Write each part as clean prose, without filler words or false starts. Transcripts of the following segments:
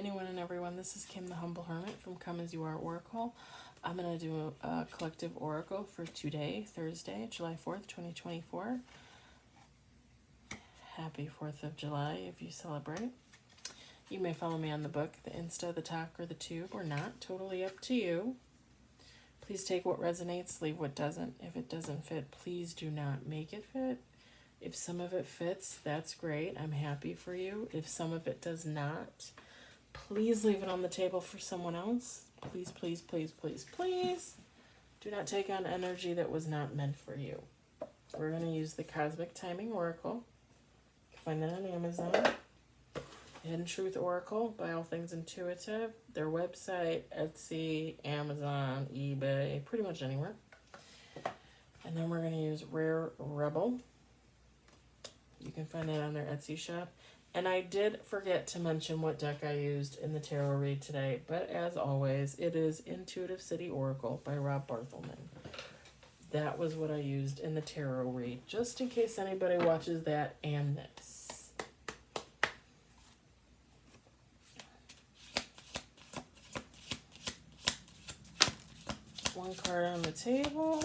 anyone and everyone. This is Kim the Humble Hermit from Come As You Are Oracle. I'm going to do a collective oracle for today, Thursday, July 4th, 2024. Happy 4th of July if you celebrate. You may follow me on the book, the Insta, the Talk, or the Tube, or not. Totally up to you. Please take what resonates, leave what doesn't. If it doesn't fit, please do not make it fit. If some of it fits, that's great. I'm happy for you. If some of it does not, please leave it on the table for someone else. Please, please, please, please, please. Do not take on energy that was not meant for you. We're going to use the Cosmic Timing Oracle. You can find it on Amazon. Hidden Truth Oracle by All Things Intuitive. Their website, Etsy, Amazon, eBay, pretty much anywhere. And then we're going to use Rare Rebel. You can find it on their Etsy shop. And I did forget to mention what deck I used in the tarot read today. But as always, it is Intuitive City Oracle by Rob Barthelman. That was what I used in the tarot read, just in case anybody watches that and this. One card on the table.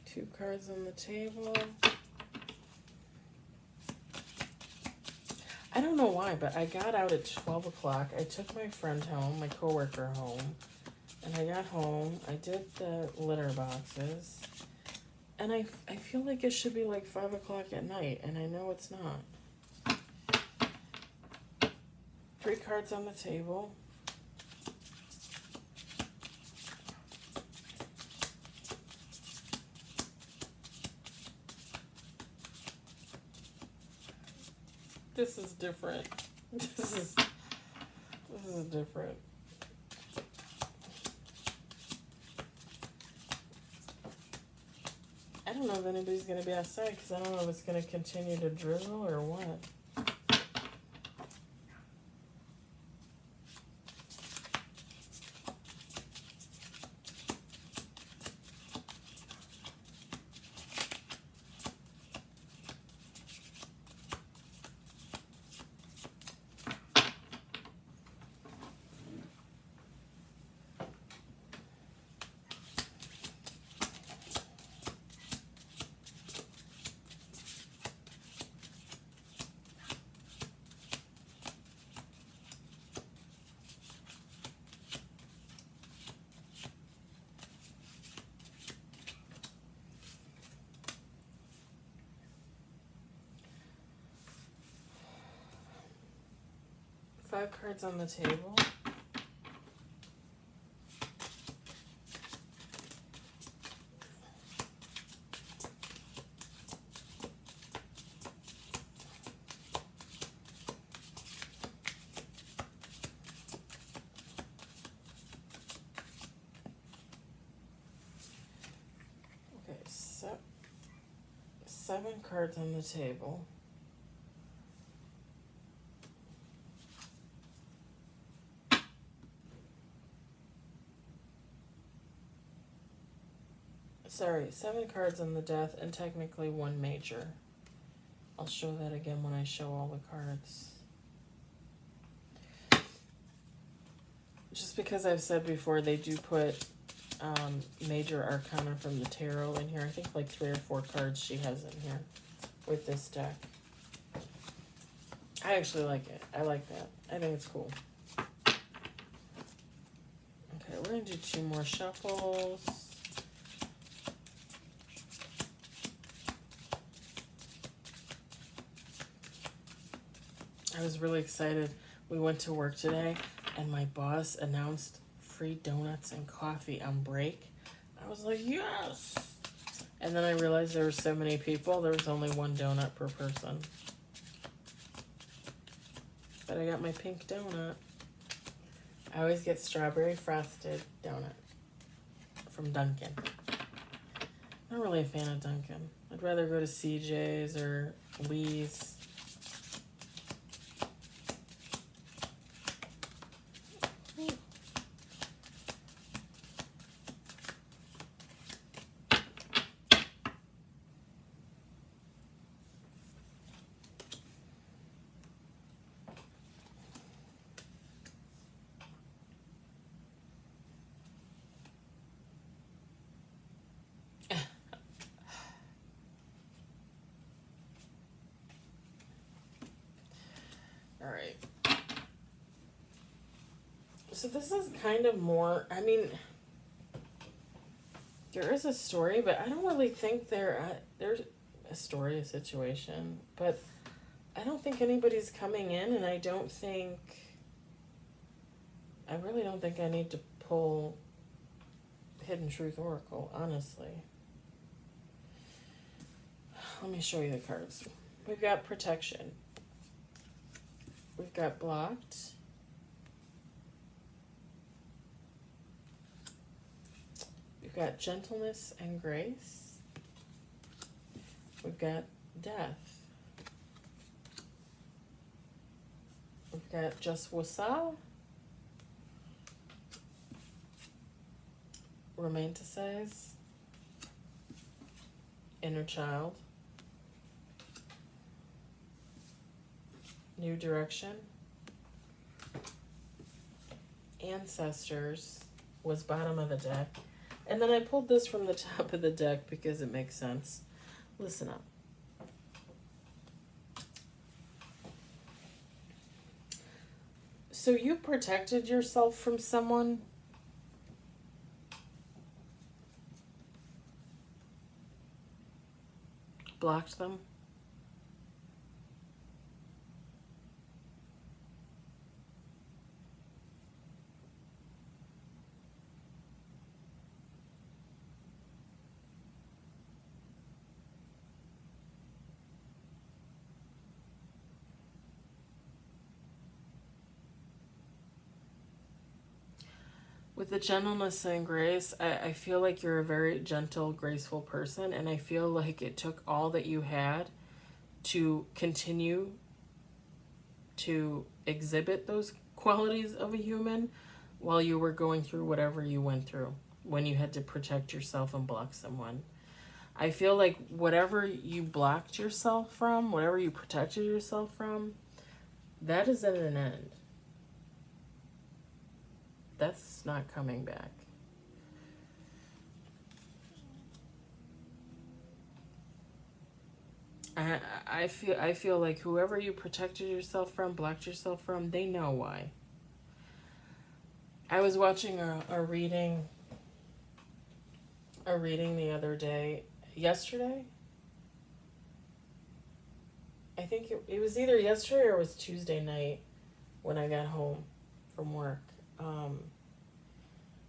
Two cards on the table. I don't know why, but I got out at 12 o'clock. I took my friend home, my coworker home, and I got home. I did the litter boxes, and I feel like it should be like 5 o'clock at night, and I know it's not. Three cards on the table. This is different. This is different. I don't know if anybody's going to be outside because I don't know if it's going to continue to drizzle or what. Five cards on the table. Okay, seven cards on the table. Sorry, 7 cards on the death and technically 1 major. I'll show that again when I show all the cards. Just because I've said before, they do put major arcana from the tarot in here. I think like 3 or 4 cards she has in here with this deck. I actually like it. I like that. I think it's cool. Okay, we're going to do 2 more shuffles. I was really excited. We went to work today and my boss announced free donuts and coffee on break. I was like, yes! And then I realized there were so many people, there was only 1 donut per person. But I got my pink donut. I always get strawberry frosted donut. from Dunkin'. Not really a fan of Dunkin'. I'd rather go to CJ's or Lee's. All right. So this is kind of more, I mean, there is a story, but I don't really think there's a story, a situation, but I don't think anybody's coming in, and I really don't think I need to pull Hidden Truth Oracle, honestly. Let me show you the cards. We've got protection. We've got blocked. We've got gentleness and grace. We've got death. We've got just wasa. Romanticize. Inner child. New direction. Ancestors was bottom of the deck. And then I pulled this from the top of the deck because it makes sense. Listen up. So you protected yourself from someone. Blocked them. With the gentleness and grace, I feel like you're a very gentle, graceful person, and I feel like it took all that you had to continue to exhibit those qualities of a human while you were going through whatever you went through when you had to protect yourself and block someone. I feel like whatever you blocked yourself from, whatever you protected yourself from, that is at an end. That's not coming back. I feel like whoever you protected yourself from, blocked yourself from, they know why. I was watching a reading the other day, yesterday. I think it was either yesterday or it was Tuesday night when I got home from work.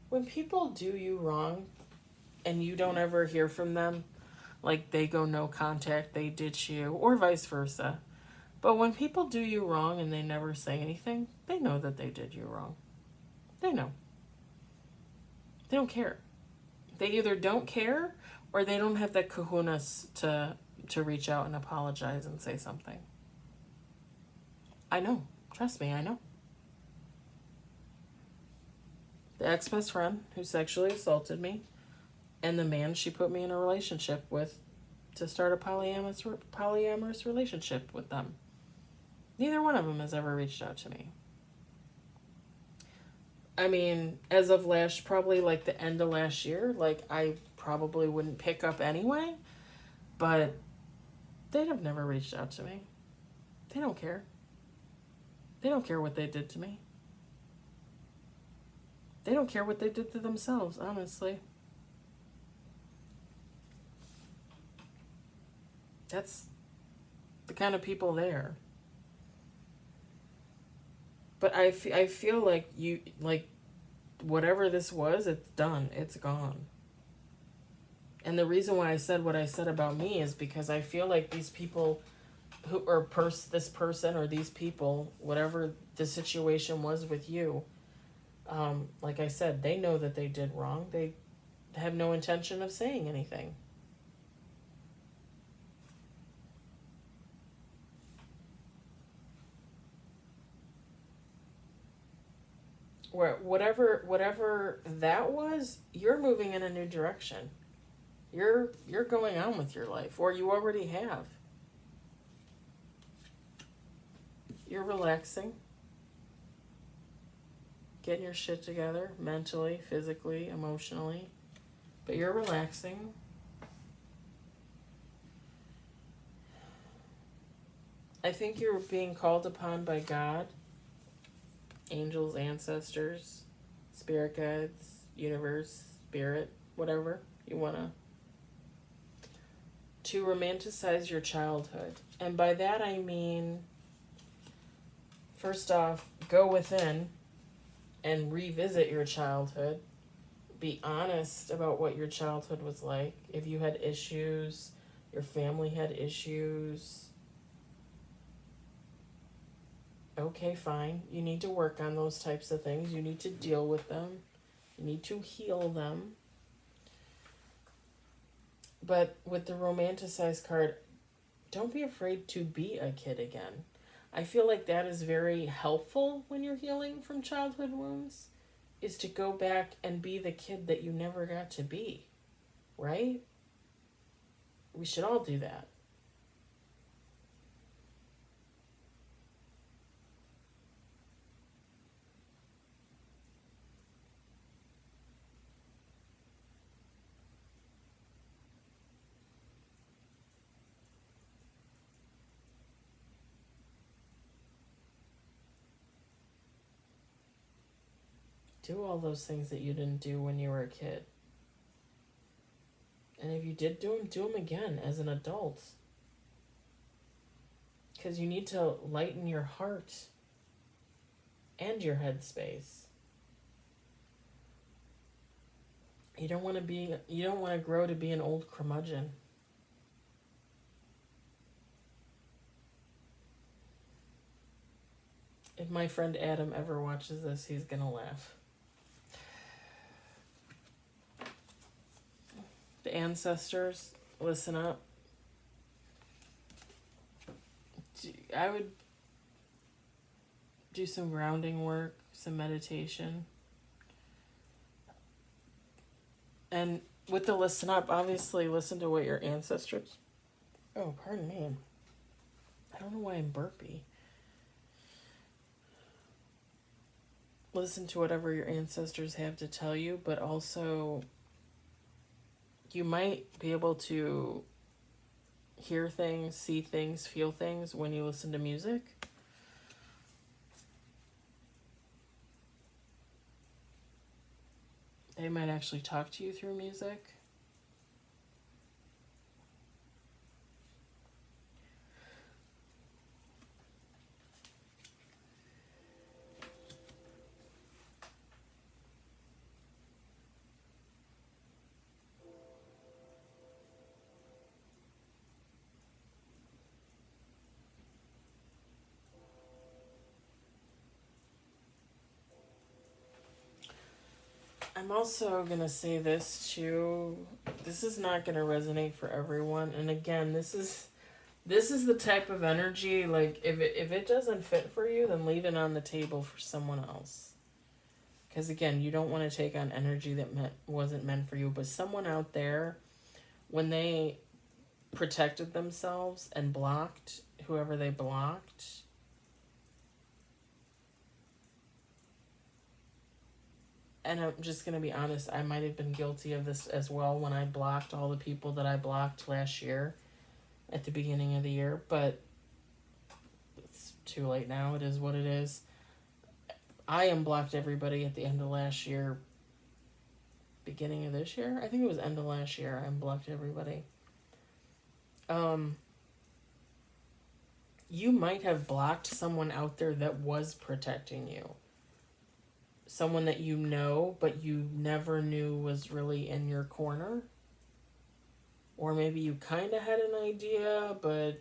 When people do you wrong and you don't ever hear from them, like they go no contact, they ditch you, or vice versa. But when people do you wrong and they never say anything, they know that they did you wrong. They know. They don't care. They either don't care or they don't have that kahunas to reach out and apologize and say something. I know. Trust me, I know. The ex-best friend who sexually assaulted me, and the man she put me in a relationship with to start a polyamorous relationship with them. Neither one of them has ever reached out to me. I mean, as of probably like the end of last year, like I probably wouldn't pick up anyway, but they'd have never reached out to me. They don't care. They don't care what they did to me. They don't care what they did to themselves, honestly. That's the kind of people they are. But I feel like whatever this was, it's done. It's gone. And the reason why I said what I said about me is because I feel like these people this person or these people, whatever the situation was with you, like I said, they know that they did wrong. have no intention of saying anything. Whatever that was, you're moving in a new direction. You're going on with your life, or you already have. You're relaxing, getting your shit together mentally, physically, emotionally, but you're relaxing. I think you're being called upon by God, angels, ancestors, spirit guides, universe, spirit, whatever you want to romanticize your childhood. And by that I mean, first off, go within and revisit your childhood. Be honest about what your childhood was like. If you had issues, your family had issues, okay, fine. You need to work on those types of things. You need to deal with them. You need to heal them. But with the romanticized card, don't be afraid to be a kid again. I feel like that is very helpful when you're healing from childhood wounds, is to go back and be the kid that you never got to be, right? We should all do that. Do all those things that you didn't do when you were a kid. And if you did do them again as an adult. Because you need to lighten your heart and your headspace. You don't want to grow to be an old curmudgeon. If my friend Adam ever watches this, he's going to laugh. The ancestors, listen up. I would do some grounding work, some meditation. And with the listen up, obviously listen to what your ancestors... Oh, pardon me. I don't know why I'm burpy. Listen to whatever your ancestors have to tell you, but also you might be able to hear things, see things, feel things when you listen to music. They might actually talk to you through music. I'm also going to say this too. This is not going to resonate for everyone. And again, this is the type of energy, like, if it doesn't fit for you, then leave it on the table for someone else. Because again, you don't want to take on energy that wasn't meant for you. But someone out there, when they protected themselves and blocked whoever they blocked, and I'm just going to be honest, I might have been guilty of this as well when I blocked all the people that I blocked last year at the beginning of the year, but it's too late now. It is what it is. I unblocked everybody at the end of last year, beginning of this year. I think it was end of last year I unblocked everybody. You might have blocked someone out there that was protecting you. Someone that you know, but you never knew was really in your corner. Or maybe you kind of had an idea, but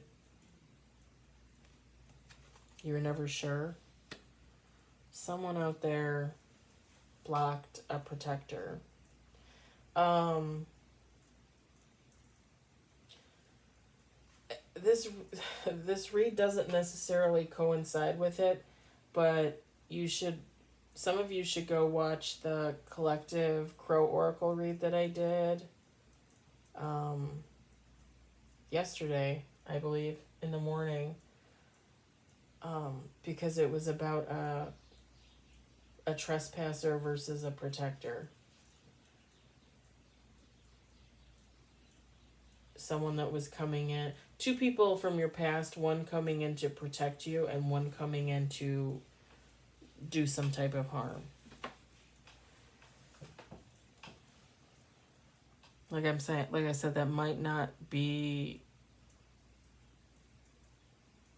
you were never sure. Someone out there blocked a protector. Um, this this read doesn't necessarily coincide with it, but you should. Some of you should go watch the collective Crow Oracle read that I did yesterday, I believe, in the morning, because it was about a trespasser versus a protector. Someone that was coming in, two people from your past, one coming in to protect you and one coming in to do some type of harm. Like I said, that might not be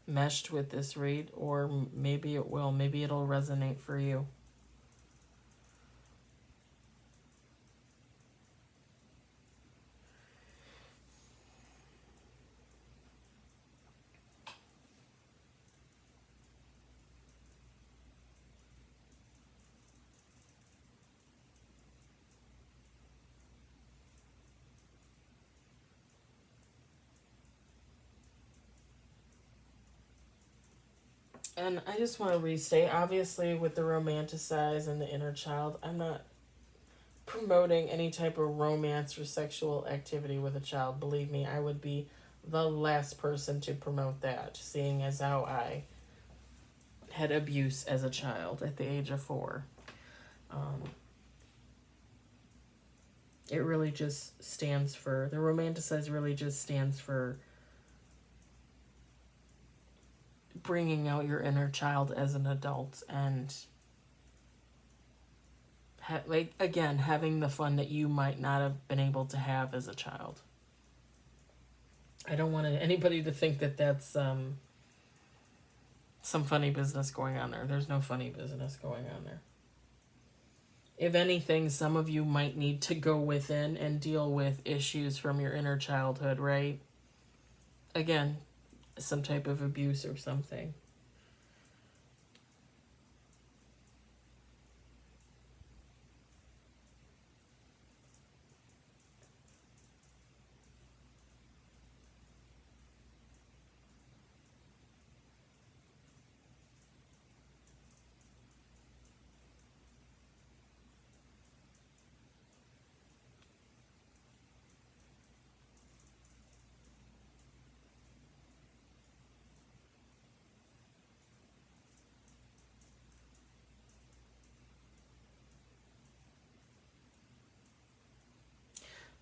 meshed with this read, or maybe it will. Maybe it'll resonate for you. And I just want to restate, obviously, with the romanticize and the inner child, I'm not promoting any type of romance or sexual activity with a child. Believe me, I would be the last person to promote that, seeing as how I had abuse as a child at the age of 4. It really just stands for, the romanticize really just stands for bringing out your inner child as an adult and again, having the fun that you might not have been able to have as a child. I don't want anybody to think that that's some funny business going on there. There's no funny business going on there. If anything, some of you might need to go within and deal with issues from your inner childhood, right? Again, some type of abuse or something.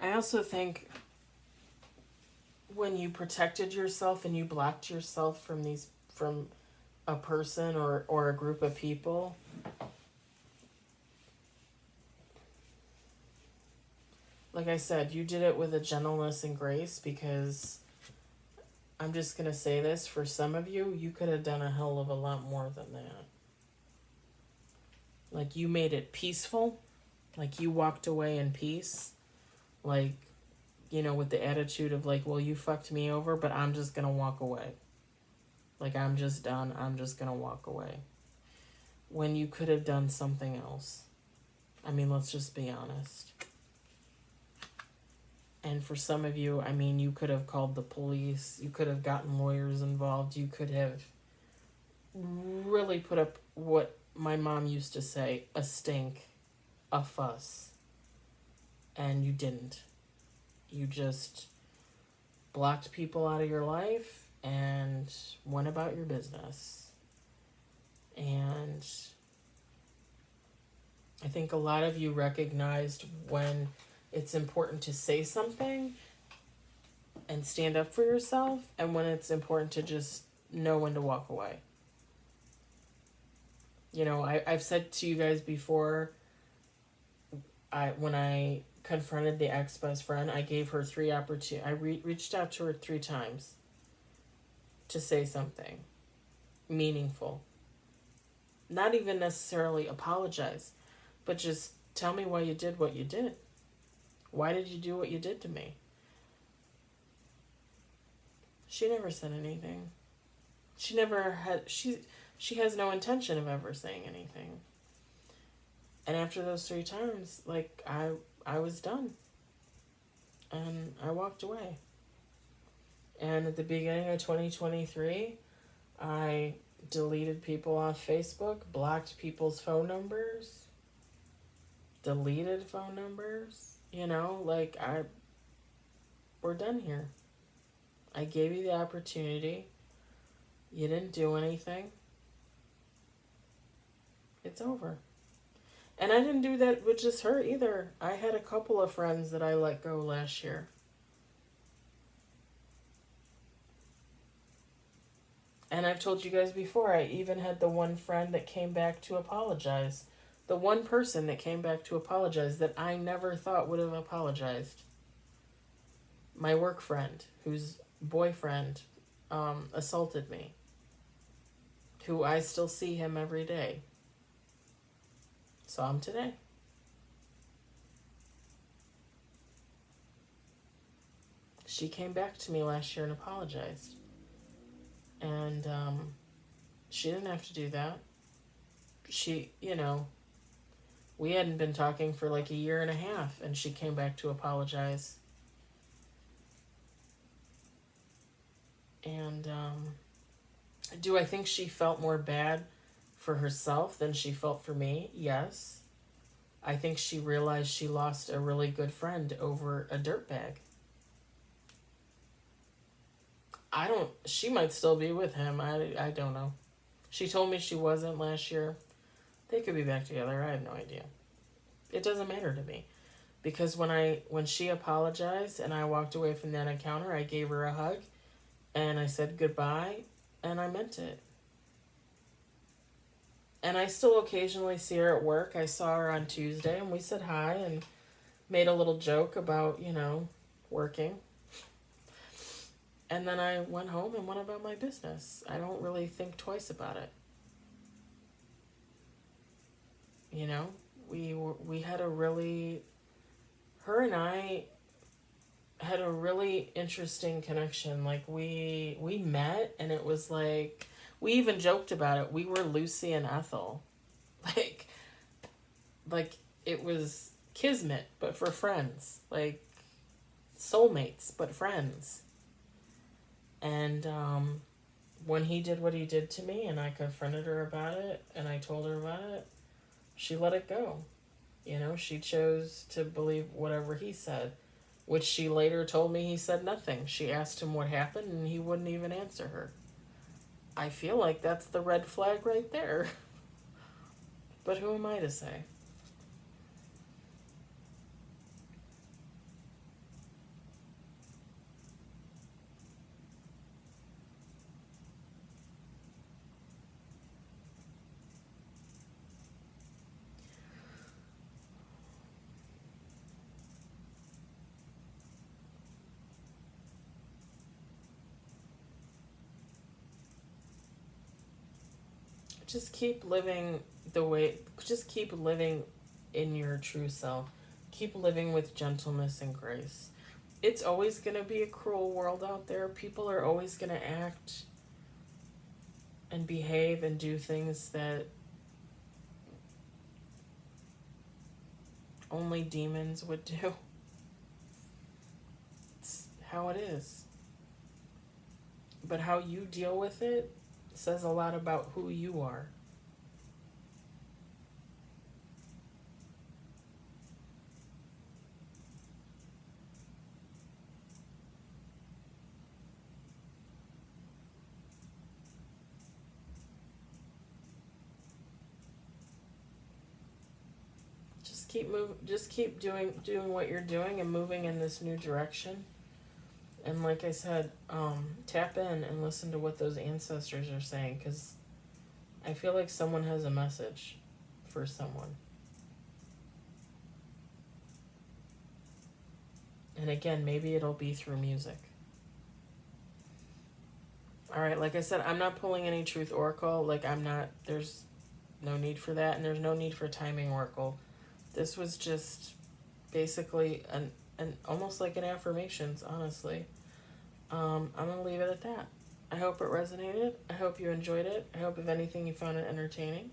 I also think when you protected yourself and you blocked yourself from a person or a group of people, like I said, you did it with a gentleness and grace, because I'm just going to say this, for some of you, you could have done a hell of a lot more than that. Like, you made it peaceful. Like, you walked away in peace. Like, you know, with the attitude of like, well, you fucked me over, but I'm just going to walk away. Like, I'm just done. I'm just going to walk away. When you could have done something else. I mean, let's just be honest. And for some of you, I mean, you could have called the police. You could have gotten lawyers involved. You could have really put up what my mom used to say, a stink, a fuss. And you didn't. You just blocked people out of your life and went about your business. And I think a lot of you recognized when it's important to say something and stand up for yourself, and when it's important to just know when to walk away. You know, I've said to you guys before, when I confronted the ex-best friend, I gave her 3 opportunities. I reached out to her 3 times to say something meaningful. Not even necessarily apologize, but just tell me why you did what you did. Why did you do what you did to me? She never said anything. She never had, she has no intention of ever saying anything. And after those 3 times, like, I was done. And I walked away. And at the beginning of 2023, I deleted people off Facebook, blocked people's phone numbers, deleted phone numbers. You know, like, we're done here. I gave you the opportunity. You didn't do anything. It's over. And I didn't do that with just her either. I had a couple of friends that I let go last year. And I've told you guys before, I even had the one friend that came back to apologize. The one person that came back to apologize that I never thought would have apologized. My work friend, whose boyfriend assaulted me. Who I still see him every day. Saw him today. She came back to me last year and apologized. And she didn't have to do that. She, you know, we hadn't been talking for like a year and a half, and she came back to apologize. And do I think she felt more bad for herself than she felt for me? Yes. I think she realized she lost a really good friend over a dirtbag. She might still be with him. I don't know. She told me she wasn't last year. They could be back together. I have no idea. It doesn't matter to me. Because when she apologized and I walked away from that encounter, I gave her a hug and I said goodbye and I meant it. And I still occasionally see her at work. I saw her on Tuesday and we said hi and made a little joke about, you know, working. And then I went home and went about my business. I don't really think twice about it. You know, we had her and I had a really interesting connection. Like we met and it was like, we even joked about it. We were Lucy and Ethel. Like it was kismet, but for friends. Like soulmates, but friends. And when he did what he did to me and I confronted her about it and I told her about it, she let it go. You know, she chose to believe whatever he said, which she later told me he said nothing. She asked him what happened and he wouldn't even answer her. I feel like that's the red flag right there. But who am I to say? Just keep living keep living in your true self. Keep living with gentleness and grace. It's always going to be a cruel world out there. People are always going to act and behave and do things that only demons would do. It's how it is. But how you deal with it says a lot about who you are. Just keep doing what you're doing and moving in this new direction. And like I said, tap in and listen to what those ancestors are saying, because I feel like someone has a message for someone. And again, maybe it'll be through music. Alright, like I said, I'm not pulling any truth oracle. There's no need for that, and there's no need for timing oracle. This was just basically an almost like an affirmations, honestly. I'm going to leave it at that. I hope it resonated. I hope you enjoyed it. I hope, if anything, you found it entertaining.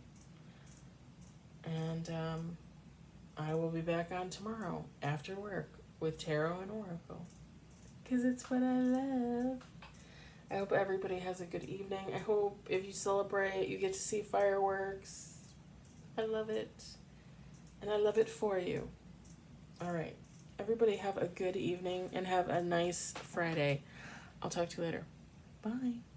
And I will be back on tomorrow after work with tarot and oracle. Because it's what I love. I hope everybody has a good evening. I hope if you celebrate, you get to see fireworks. I love it. And I love it for you. All right. Everybody have a good evening and have a nice Friday. I'll talk to you later. Bye.